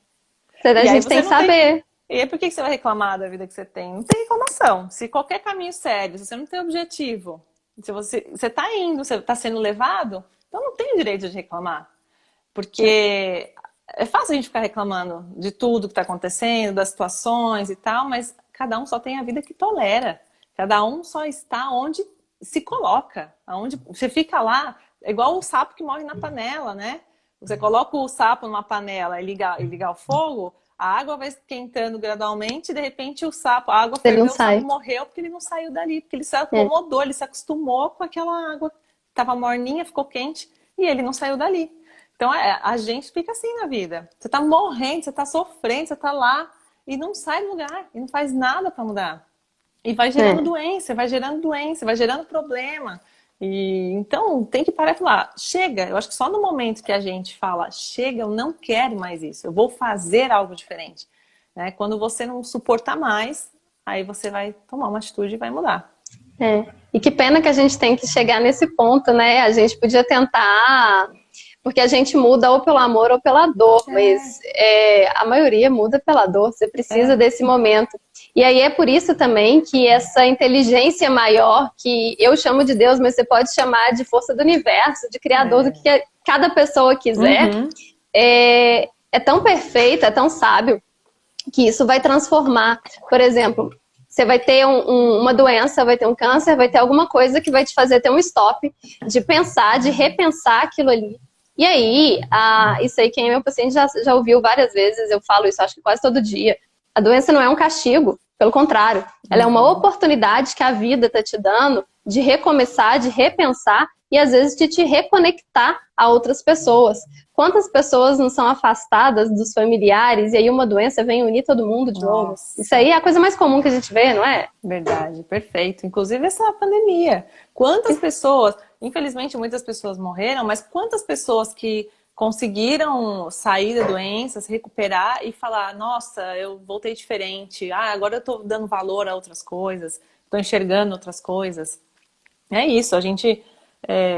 A: A gente tem que saber.
B: E aí por que você vai reclamar da vida que você tem? Não tem reclamação. Se qualquer caminho serve, se você não tem objetivo, se você tá indo, você tá sendo levado, então não tem o direito de reclamar. Porque é fácil a gente ficar reclamando de tudo que está acontecendo, das situações e tal, mas cada um só tem a vida que tolera. Cada um só está onde se coloca. Onde você fica lá, é igual o sapo que morre na panela, né? Você coloca o sapo numa panela e ligar o fogo, a água vai esquentando gradualmente e de repente a água ferveu, o sapo morreu porque ele não saiu dali, porque ele se acomodou, ele se acostumou com aquela água que estava morninha, ficou quente e ele não saiu dali. Então, a gente fica assim na vida. Você tá morrendo, você tá sofrendo, você tá lá e não sai do lugar, e não faz nada para mudar. E vai gerando doença, vai gerando problema. E então, tem que parar e falar, chega. Eu acho que só no momento que a gente fala, chega, eu não quero mais isso, eu vou fazer algo diferente. Né? Quando você não suportar mais, aí você vai tomar uma atitude e vai mudar.
A: E que pena que a gente tem que chegar nesse ponto, né? A gente podia tentar... Porque a gente muda ou pelo amor ou pela dor, mas a maioria muda pela dor, você precisa desse momento. E aí é por isso também que essa inteligência maior, que eu chamo de Deus, mas você pode chamar de força do universo, de criador, do que cada pessoa quiser, é tão perfeito, é tão sábio, que isso vai transformar. Por exemplo, você vai ter uma doença, vai ter um câncer, vai ter alguma coisa que vai te fazer ter um stop, de pensar, de repensar aquilo ali. E aí, isso aí quem é meu paciente já ouviu várias vezes, eu falo isso acho que quase todo dia. A doença não é um castigo, pelo contrário. Ela é uma oportunidade que a vida está te dando de recomeçar, de repensar e às vezes de te reconectar a outras pessoas. Quantas pessoas não são afastadas dos familiares e aí uma doença vem unir todo mundo de novo? Isso aí é a coisa mais comum que a gente vê, não é?
B: Verdade, perfeito. Inclusive essa pandemia. Quantas pessoas, infelizmente muitas pessoas morreram, mas quantas pessoas que conseguiram sair da doença, se recuperar e falar, nossa, eu voltei diferente, agora eu estou dando valor a outras coisas, estou enxergando outras coisas. É isso, a gente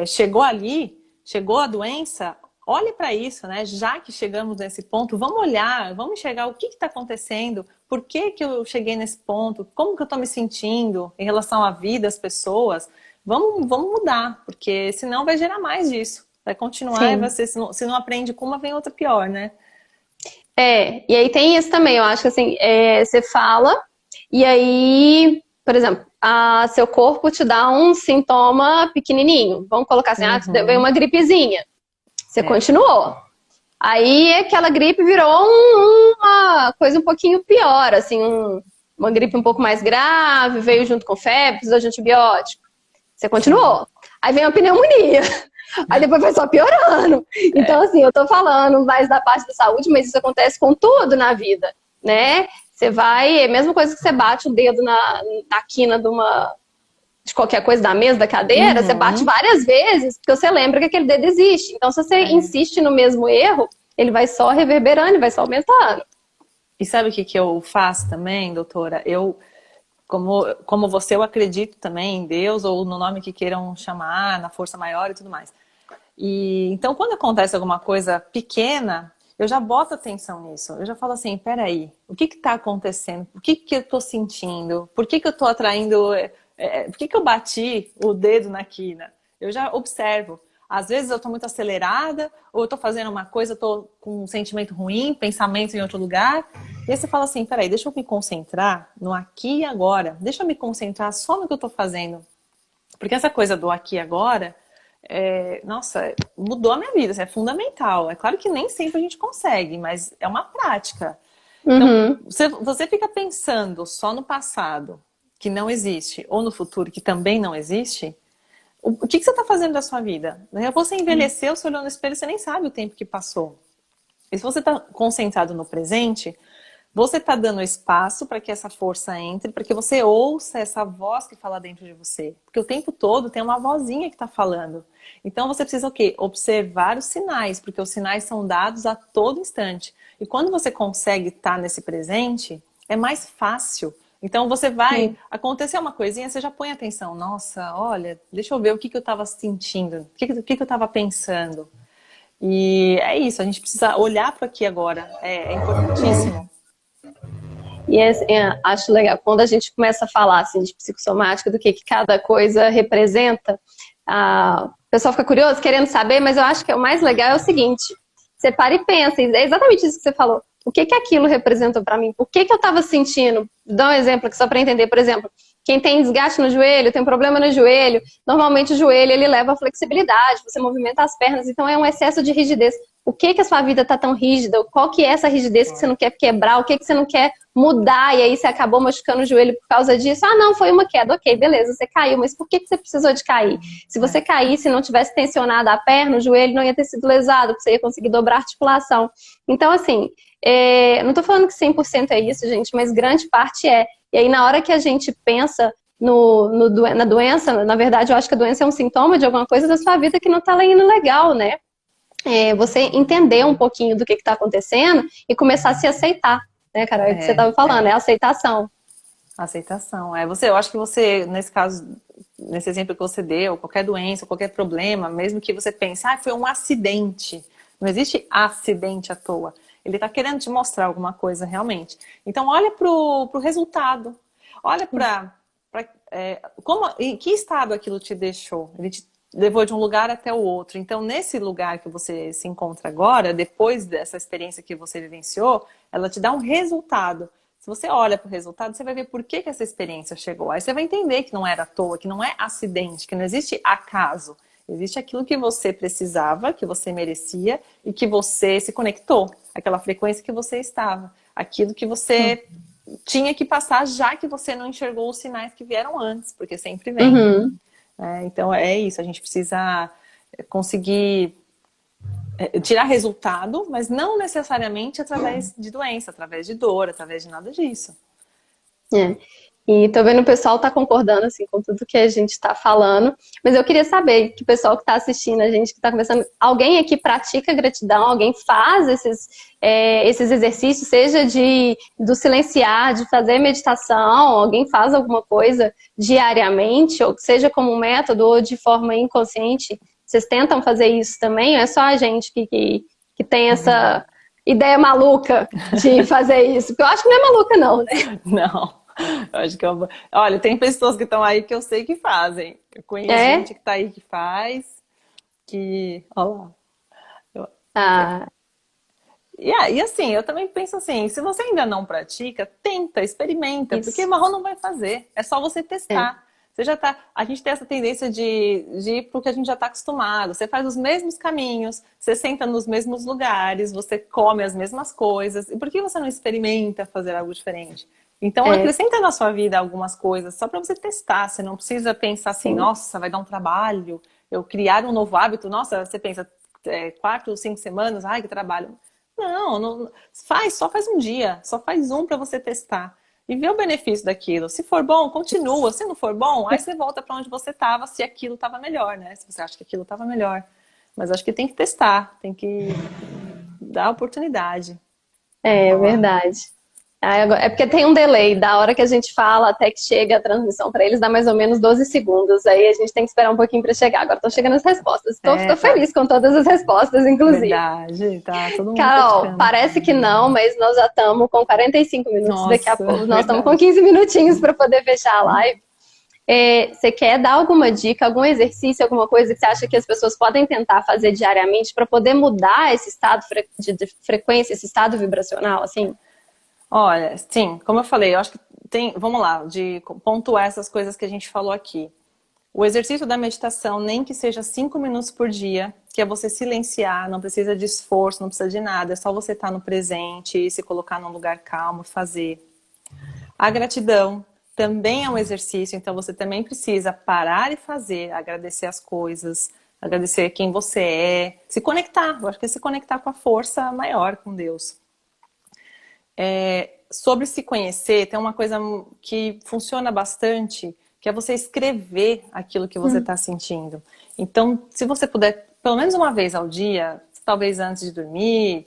B: chegou ali, chegou a doença, olhe para isso, né? Já que chegamos nesse ponto, vamos olhar, vamos enxergar o que está acontecendo, por que eu cheguei nesse ponto, como que eu estou me sentindo em relação à vida, às pessoas. Vamos mudar, porque senão vai gerar mais disso. Vai continuar e você, se não aprende com uma, vem outra pior, né?
A: E aí tem isso também, eu acho que assim, você fala, e aí, por exemplo, seu corpo te dá um sintoma pequenininho. Vamos colocar assim, veio uma gripezinha. Você continuou. Aí aquela gripe virou uma coisa um pouquinho pior, assim, uma gripe um pouco mais grave, veio junto com febre, precisou de antibiótico. Você
B: Sim.
A: continuou. Aí vem a pneumonia. Aí depois foi só piorando. Então, assim, eu tô falando mais da parte da saúde, mas isso acontece com tudo na vida, né? Você vai, é a mesma coisa que você bate o dedo na quina de qualquer coisa da mesa, da cadeira, você bate
B: Uhum.
A: várias vezes, porque você lembra que aquele dedo existe. Então, se você
B: É.
A: insiste no mesmo erro, ele vai só reverberando, vai só aumentando.
B: E sabe o que que eu faço também, doutora? Como você, eu acredito também em Deus, ou no nome que queiram chamar, na força maior e tudo mais. E então, quando acontece alguma coisa pequena, eu já boto atenção nisso. Eu já falo assim, peraí, o que está acontecendo? O que que eu estou sentindo? Por que que eu estou atraindo? Por que que eu bati o dedo na quina? Eu já observo. Às vezes eu estou muito acelerada, ou eu estou fazendo uma coisa, estou com um sentimento ruim, pensamento em outro lugar. E aí você fala assim, peraí, deixa eu me concentrar no aqui e agora. Deixa eu me concentrar só no que eu estou fazendo. Porque essa coisa do aqui e agora, nossa, mudou a minha vida, isso é fundamental. É claro que nem sempre a gente consegue, mas é uma prática. Então,
A: Uhum.
B: você fica pensando só no passado, que não existe, ou no futuro, que também não existe, o que você está fazendo da sua vida? Você envelheceu, você olhou no espelho, você nem sabe o tempo que passou. E se você está concentrado no presente, você está dando espaço para que essa força entre, para que você ouça essa voz que fala dentro de você. Porque o tempo todo tem uma vozinha que está falando. Então você precisa o quê? Observar os sinais, porque os sinais são dados a todo instante. E quando você consegue estar nesse presente, é mais fácil. Então você vai,
A: Sim.
B: acontecer uma coisinha, você já põe atenção. Nossa, olha, deixa eu ver o que que eu estava sentindo, o que que eu estava pensando. E é isso, a gente precisa olhar para aqui agora. É importantíssimo.
A: E acho legal, quando a gente começa a falar assim, de psicossomática, do que cada coisa representa, o pessoal fica curioso, querendo saber, mas eu acho que o mais legal é o seguinte: você para e pensa, e é exatamente isso que você falou. O que aquilo representou para mim? O que eu estava sentindo? Dá um exemplo aqui só para entender. Por exemplo, quem tem desgaste no joelho, tem problema no joelho, normalmente o joelho ele leva a flexibilidade, você movimenta as pernas, então é um excesso de rigidez. O que a sua vida está tão rígida? Qual que é essa rigidez que você não quer quebrar? O que você não quer mudar? E aí você acabou machucando o joelho por causa disso? Ah, não, foi uma queda. Ok, beleza, você caiu, mas por que você precisou de cair? Se você caísse e não tivesse tensionado a perna, o joelho não ia ter sido lesado, você ia conseguir dobrar a articulação. Então, assim, não estou falando que 100% é isso, gente, mas grande parte é. E aí, na hora que a gente pensa na doença, na verdade, eu acho que a doença é um sintoma de alguma coisa da sua vida que não está indo legal, né? Você entender um pouquinho do que está acontecendo e começar a se aceitar, né, cara? É o que você estava falando, é a aceitação.
B: Aceitação. Eu acho que você, nesse caso, nesse exemplo que você deu, qualquer doença, qualquer problema, mesmo que você pense, foi um acidente. Não existe acidente à toa. Ele está querendo te mostrar alguma coisa realmente. Então, olha para o resultado. Olha em que estado aquilo te deixou. Ele te levou de um lugar até o outro. Então, nesse lugar que você se encontra agora, depois dessa experiência que você vivenciou, ela te dá um resultado. Se você olha para o resultado, você vai ver por que essa experiência chegou. Aí você vai entender que não era à toa, que não é acidente, que não existe acaso. Existe aquilo que você precisava, que você merecia e que você se conectou. Aquela frequência que você estava. Aquilo que você tinha que passar, já que você não enxergou os sinais que vieram antes, porque sempre vem.
A: Uhum.
B: Então é isso, a gente precisa conseguir tirar resultado, mas não necessariamente através de doença, através de dor, através de nada disso.
A: É. E tô vendo o pessoal tá concordando assim com tudo que a gente está falando, mas eu queria saber que o pessoal que está assistindo, a gente que está conversando, alguém aqui pratica gratidão, alguém faz esses exercícios, seja do silenciar, de fazer meditação, alguém faz alguma coisa diariamente, ou seja como um método ou de forma inconsciente, vocês tentam fazer isso também? Ou é só a gente que tem essa ideia maluca de fazer isso? Porque eu acho que não é maluca não, né?
B: Não, eu acho que olha, tem pessoas que estão aí que eu sei que fazem. Eu conheço
A: É?
B: gente que está aí que faz, olha lá. Eu-
A: Ah,
B: E assim, eu também penso assim, se você ainda não pratica, tenta, experimenta, porque
A: isso.
B: marrom não vai fazer. É só você
A: É.
B: testar. Você já tá, a gente tem essa tendência de ir porque a gente já está acostumado. Você faz os mesmos caminhos, você senta nos mesmos lugares, você come as mesmas coisas. E por que você não experimenta fazer algo diferente? Então, acrescenta na sua vida algumas coisas só para você testar. Você não precisa pensar assim, nossa, vai dar um trabalho, eu criar um novo hábito. Nossa, você pensa 4 ou 5 semanas, ai, que trabalho. Não, só faz um dia, só faz um para você testar. E ver o benefício daquilo. Se for bom, continua. Se não for bom, aí você volta para onde você estava, se aquilo estava melhor, né? Se você acha que aquilo estava melhor. Mas acho que tem que testar, tem que dar oportunidade.
A: É verdade. É porque tem um delay, da hora que a gente fala até que chega a transmissão para eles, dá mais ou menos 12 segundos. Aí a gente tem que esperar um pouquinho para chegar. Agora estão chegando as respostas. Tô feliz com todas as respostas, inclusive.
B: Verdade, tá todo mundo
A: Carol,
B: praticando.
A: parece que não, mas nós já estamos com 45 minutos.
B: Nossa,
A: daqui a pouco nós estamos com 15 minutinhos para poder fechar a live. Você quer dar alguma dica, algum exercício, alguma coisa que você acha que as pessoas podem tentar fazer diariamente para poder mudar esse estado de frequência, esse estado vibracional, assim?
B: Olha, sim, como eu falei, eu acho que vamos lá, de pontuar essas coisas que a gente falou aqui. O exercício da meditação, nem que seja 5 minutos por dia, que é você silenciar, não precisa de esforço, não precisa de nada, é só você estar no presente, se colocar num lugar calmo, fazer. A gratidão também é um exercício, então você também precisa parar e fazer, agradecer as coisas, agradecer quem você é, se conectar, eu acho que é se conectar com a força maior, com Deus. Sobre se conhecer, tem uma coisa que funciona bastante, que é você escrever aquilo que você está sentindo. Então, se você puder, pelo menos uma vez ao dia, talvez antes de dormir,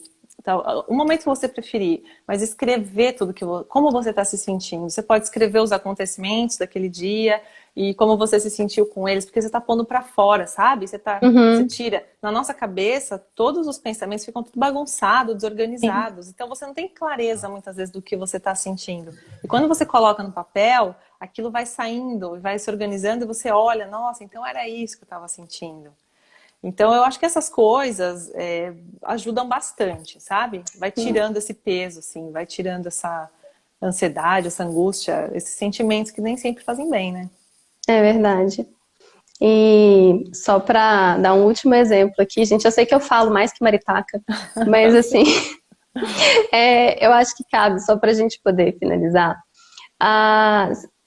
B: o momento que você preferir, mas escrever tudo como você está se sentindo. Você pode escrever os acontecimentos daquele dia e como você se sentiu com eles, porque você está pondo para fora, sabe? Você tira. Na nossa cabeça, todos os pensamentos ficam tudo bagunçados, desorganizados. Sim. Então você não tem clareza muitas vezes do que você está sentindo. E quando você coloca no papel, aquilo vai saindo e vai se organizando e você olha, nossa, então era isso que eu estava sentindo. Então, eu acho que essas coisas ajudam bastante, sabe? Vai tirando esse peso, assim, vai tirando essa ansiedade, essa angústia, esses sentimentos que nem sempre fazem bem, né?
A: É verdade. E só para dar um último exemplo aqui, gente, eu sei que eu falo mais que maritaca, mas assim, eu acho que cabe, só para a gente poder finalizar,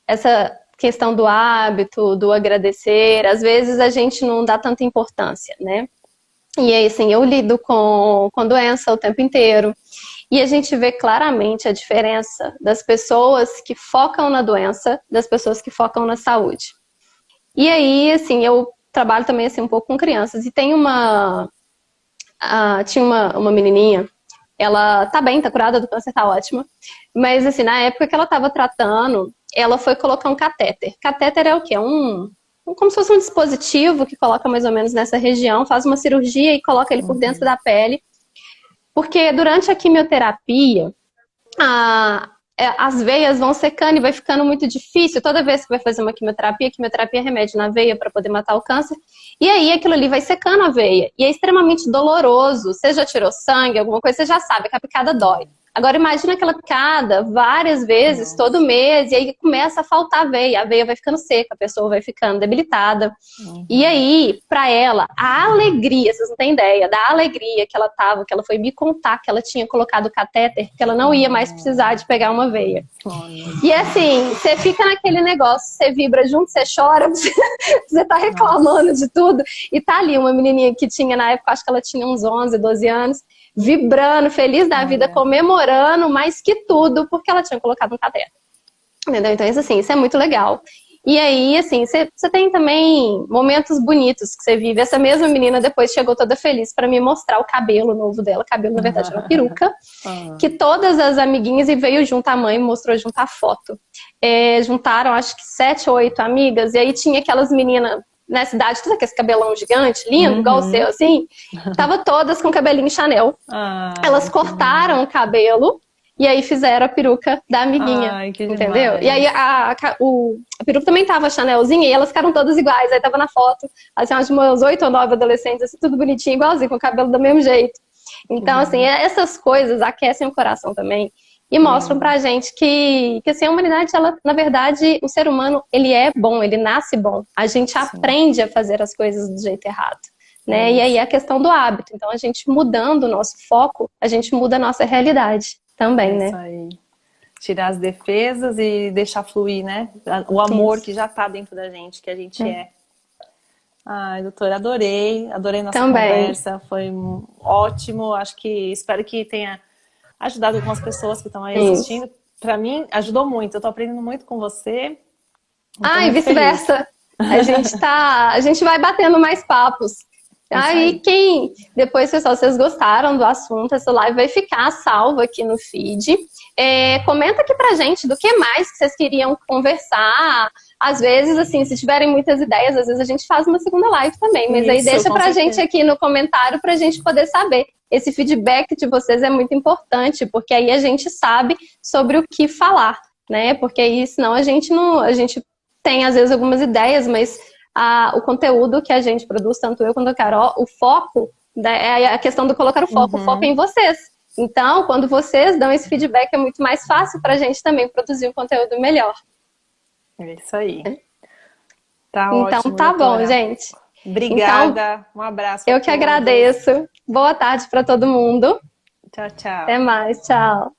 A: essa questão do hábito, do agradecer, às vezes a gente não dá tanta importância, né? E aí, assim, eu lido com doença o tempo inteiro e a gente vê claramente a diferença das pessoas que focam na doença, das pessoas que focam na saúde. E aí, assim, eu trabalho também assim um pouco com crianças e tinha uma menininha, ela tá bem, tá curada do câncer, tá ótima, mas assim, na época que ela tava tratando, ela foi colocar um catéter. Catéter é o quê? Como se fosse um dispositivo que coloca mais ou menos nessa região, faz uma cirurgia e coloca ele por dentro da pele. Porque durante a quimioterapia, as veias vão secando e vai ficando muito difícil. Toda vez que vai fazer uma quimioterapia, é remédio na veia para poder matar o câncer. E aí aquilo ali vai secando a veia. E é extremamente doloroso. Você já tirou sangue, alguma coisa, você já sabe que a picada dói. Agora imagina aquela picada várias vezes, todo mês, e aí começa a faltar a veia vai ficando seca, a pessoa vai ficando debilitada. E aí, pra ela, a alegria, vocês não têm ideia, da alegria que ela tava, que ela foi me contar que ela tinha colocado o catéter, que ela não ia mais precisar de pegar uma veia. E assim, você fica naquele negócio, você vibra junto, você chora, você tá reclamando de tudo, e tá ali uma menininha que tinha, na época, acho que ela tinha uns 11, 12 anos, vibrando, feliz da vida, comemorando mais que tudo, porque ela tinha colocado um catéter. Entendeu? Então, isso é muito legal. E aí, assim, você tem também momentos bonitos que você vive. Essa mesma menina depois chegou toda feliz para me mostrar o cabelo novo dela. O cabelo, na verdade, era uma peruca. Que todas as amiguinhas, e veio junto a mãe, mostrou junto a foto. Juntaram, acho que 7 ou 8 amigas, e aí tinha aquelas meninas na cidade, tudo aquele cabelão gigante, lindo, igual o seu, assim, tava todas com cabelinho Chanel. Elas cortaram o cabelo e aí fizeram a peruca da amiguinha, entendeu? Demais. E aí a peruca também tava Chanelzinha e elas ficaram todas iguais. Aí tava na foto, assim, umas 8 ou 9 adolescentes, assim, tudo bonitinho, igualzinho, com o cabelo do mesmo jeito. Então, assim, essas coisas aquecem o coração também. e mostram pra gente que assim, a humanidade, ela, na verdade, o ser humano, ele é bom, ele nasce bom. A gente aprende a fazer as coisas do jeito errado, né? E aí a questão do hábito. Então, a gente mudando o nosso foco, a gente muda a nossa realidade também, né?
B: Isso aí. Tirar as defesas e deixar fluir, né? O amor que já tá dentro da gente, que a gente é. Ai, doutora, adorei nossa conversa, foi ótimo. Acho que espero que tenha ajudado algumas pessoas que estão aí assistindo. Para mim, ajudou muito. Eu tô aprendendo muito com você.
A: E vice-versa. A gente vai batendo mais papos. Aí, depois, pessoal, vocês gostaram do assunto, essa live vai ficar salva aqui no feed. Comenta aqui pra gente do que mais que vocês queriam conversar. Às vezes, assim, se tiverem muitas ideias, às vezes a gente faz uma segunda live também. Mas aí deixa pra gente aqui no comentário pra gente poder saber. Esse feedback de vocês é muito importante, porque aí a gente sabe sobre o que falar, né? Porque aí, senão a gente tem, às vezes, algumas ideias, mas o conteúdo que a gente produz, tanto eu quanto a Carol, o foco, é a questão de colocar o foco é em vocês. Então, quando vocês dão esse feedback, é muito mais fácil pra gente também produzir um conteúdo melhor.
B: É isso aí. Tá
A: então,
B: ótimo,
A: tá
B: doutora.
A: bom, gente.
B: Obrigada.
A: Então,
B: um abraço.
A: Eu que agradeço. Boa tarde pra todo mundo.
B: Tchau, tchau.
A: Até mais. Tchau.